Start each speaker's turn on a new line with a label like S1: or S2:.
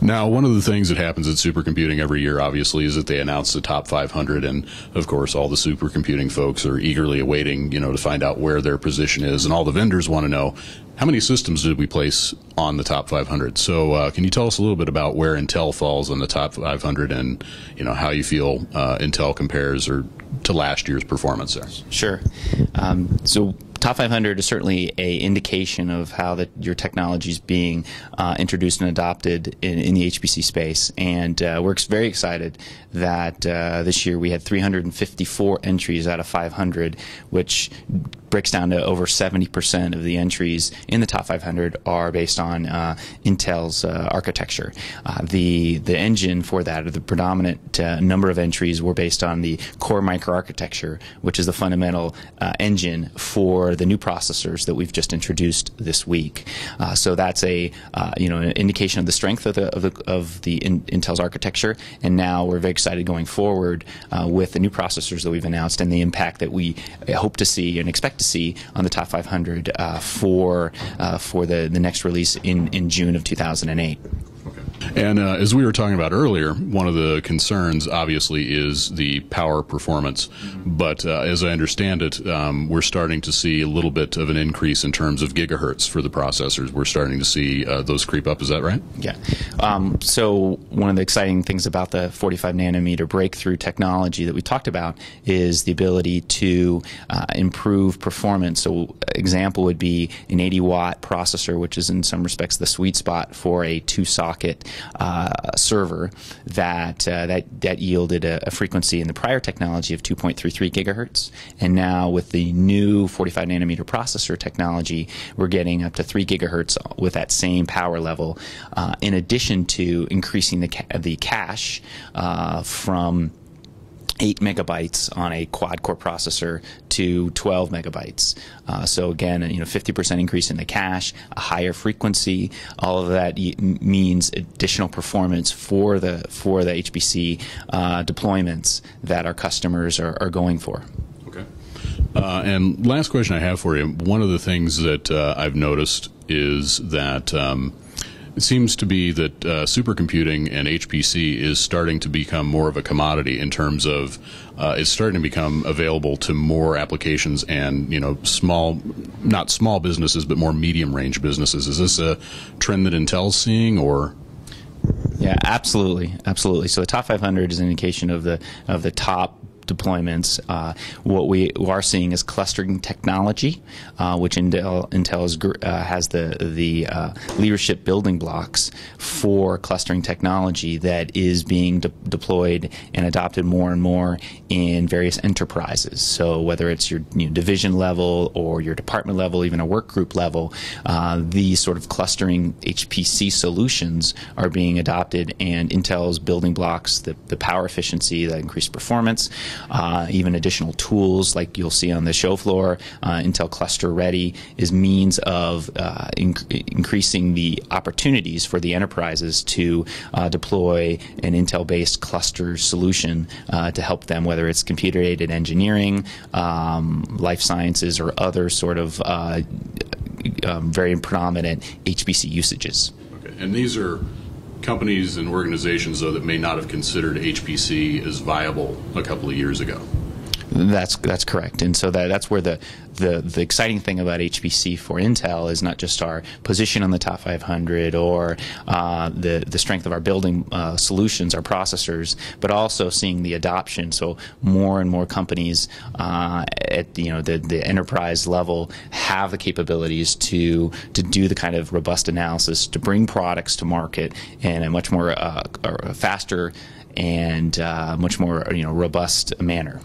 S1: Now, one of the things that happens at Supercomputing every year, obviously, is that they announce the top 500, and of course, all the supercomputing folks are eagerly awaiting, to find out where their position is, and all the vendors want to know how many systems did we place on the top 500. So, can you tell us a little bit about where Intel falls on the top 500, and how you feel Intel compares to last year's performance there?
S2: Sure. So Top 500 is certainly a indication of how your technology is being introduced and adopted in the HPC space, and we're very excited that this year we had 354 entries out of 500, which breaks down to over 70% of the entries in the top 500 are based on Intel's architecture. The engine for that, or the predominant number of entries, were based on the core microarchitecture, which is the fundamental engine for the new processors that we've just introduced this week. So that's an indication of the strength of Intel's architecture, and now we're very excited going forward with the new processors that we've announced and the impact that we hope to see and expect to see on the top 500 for the next release in June of 2008.
S1: And as we were talking about earlier, one of the concerns obviously is the power performance, but as I understand it, we're starting to see a little bit of an increase in terms of gigahertz for the processors. We're starting to see those creep up. Is that right?
S2: Yeah. So one of the exciting things about the 45 nanometer breakthrough technology that we talked about is the ability to improve performance. So example would be an 80-watt processor, which is in some respects the sweet spot for a two-socket server that yielded a frequency in the prior technology of 2.33 gigahertz, and now with the new 45 nanometer processor technology, we're getting up to 3 gigahertz with that same power level, in addition to increasing the cache from 8 megabytes on a quad-core processor to 12 megabytes. So again, 50% increase in the cache, a higher frequency. All of that means additional performance for the HPC deployments that our customers are going for.
S1: Okay. And last question I have for you. One of the things that I've noticed is that it seems to be that supercomputing and HPC is starting to become more of a commodity in terms of it's starting to become available to more applications and, not small businesses, but more medium-range businesses. Is this a trend that Intel's seeing, or?
S2: Yeah, absolutely, absolutely. So the top 500 is an indication of the top deployments. What we are seeing is clustering technology, which Intel has the leadership building blocks for clustering technology that is being deployed and adopted more and more in various enterprises. So whether it's your division level or your department level, even a work group level, these sort of clustering HPC solutions are being adopted, and Intel's building blocks, the power efficiency, the increased performance, even additional tools like you'll see on the show floor, Intel Cluster Ready, is means of increasing the opportunities for the enterprises to deploy an Intel-based cluster solution to help them, whether it's computer-aided engineering, life sciences, or other sort of very predominant HPC usages.
S1: Okay. And these are companies and organizations, though, that may not have considered HPC as viable a couple of years ago.
S2: That's correct, and so that's where the exciting thing about HPC for Intel is not just our position on the top 500 or the strength of our building solutions, our processors, but also seeing the adoption. So more and more companies at the enterprise level have the capabilities to do the kind of robust analysis to bring products to market in a much more faster and much more robust manner.